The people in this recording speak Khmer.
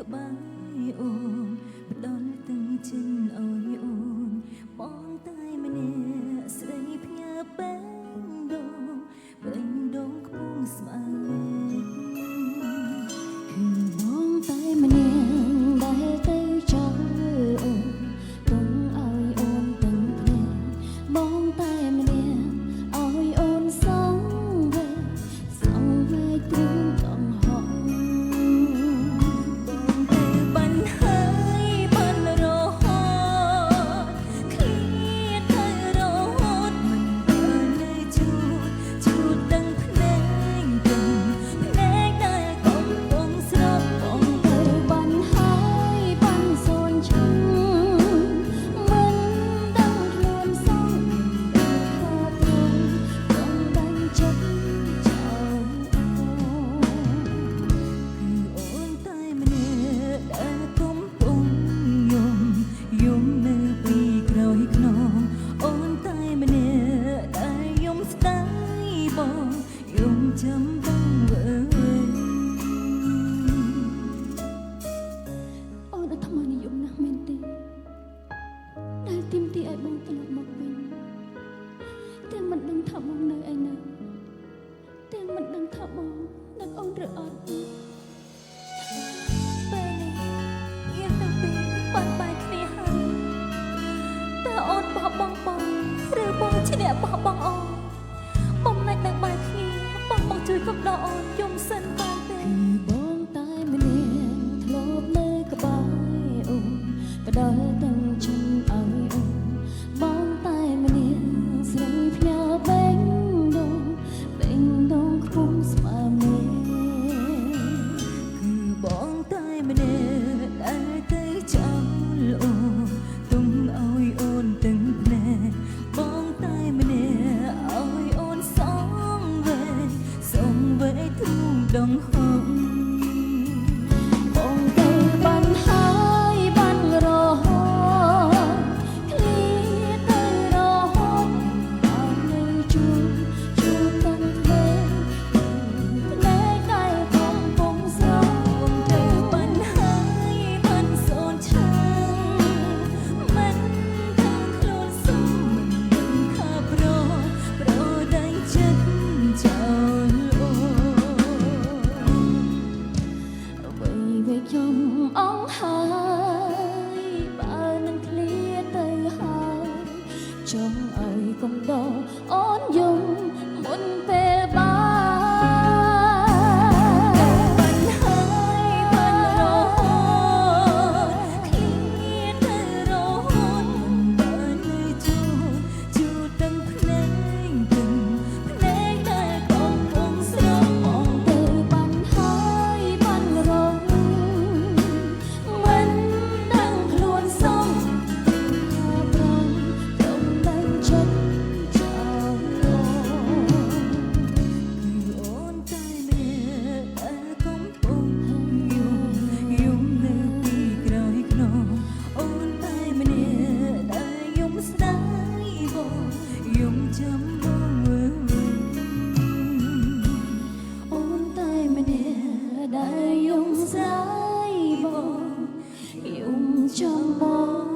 ក្បែរអូនផ្ដល់ទាំងចិនអើយអូនបងតែម្នាក់ស្រីផ្ញើពេញដងខ្ពស់ស្មាលេគឺបងតែម្នាក់ដែលទៅចង់អូនទុំឲ្យអូនទាំងភ្នែកបងតែម្នាក់ឲ្យអូនសងវេទ្រូងចង់ហក់បងទៅបានហើយបានរហូតឃ្លៀតទៅរហូតមិនបាននៅជួតដឹងភ្នែកទាំងភ្នែកដែលកំពុងស្រប់បងទៅបានហើយបានសូនឈឹងមិនដឹងខ្លួនសោះថាត្រង់បងបានចិត្តចោលអូនតែម្នាក់ដែលកំពុងយំនៅពីក្រោយខ្នងអូនតែម្នាក់ដែលយំស្ដាយបងយំចាំបងវើអូនអាត្មានិយមណាស់មែនទេដែលទីមទីឲ្យបងត្រឡប់មកវិញទាំងមិនដឹងថាបងនៅឯណាទាំងមិនដឹងថាបងនឹងអូនឬអត់ពេលនេះយើងទាំងពីរបានបែកគ្នាហើយតើអូនបោះបង់បងឬបងឈ្នះបោះបង់អូនបងមិនដឹងបែកគ្នាបងជួយកំដរអូនយំសិនបានទេបងតែម្នាក់ធ្លាប់នៅក្បែរអូនផ្ដល់ទាំងចិនឲ្យអូនបងតែម្នាក់ស្រីផ្ញើបែងដងខ្ពស់ស្មាមេគឺបងតែម្នាក់ដែលទៅចោលអូនទុំឲ្យអូនទាំងភ្នែកបងតែម្នាក់ឲ្យអូនសងវេទ្រូងដងហងបងទៅបានហើយបានរហូតឃ្លៀតទៅរហូតបាននៅជួទាំងភ្នែកដែលកំពុងស្រស់បងទៅបានហើយបានសូនឈឹងមិនដឹងខ្លួនសុំមិនដឹងថាប្រដែងចិត្តចោលអូអ្វីខ្ញុំអង្ហើយបើនឹងឃ្លាតទៅហើយចង់ឲ្យកុំដកអូនយំមុនពេលបានហើយបានរហូតឃ្លាតទៅរហូតមិនបាននៅជួទាំងភ្នែកទាំងភ្នែកដែលកំពុងស្រស់បងទៅបានហើយបានរហូតមិនដឹងខ្លួនសោះថាត្រង់ដឹងចិត្តចោលគឺអូនតែម្នាក់ដែលកំពុងយំនៅពីក្រោយខ្នងអូនតែម្នាក់ដែលយំស្ដាយបងយំចាំបងវើអូនតែម្នាក់ដែលយំស្ដាយបងយំចាំបង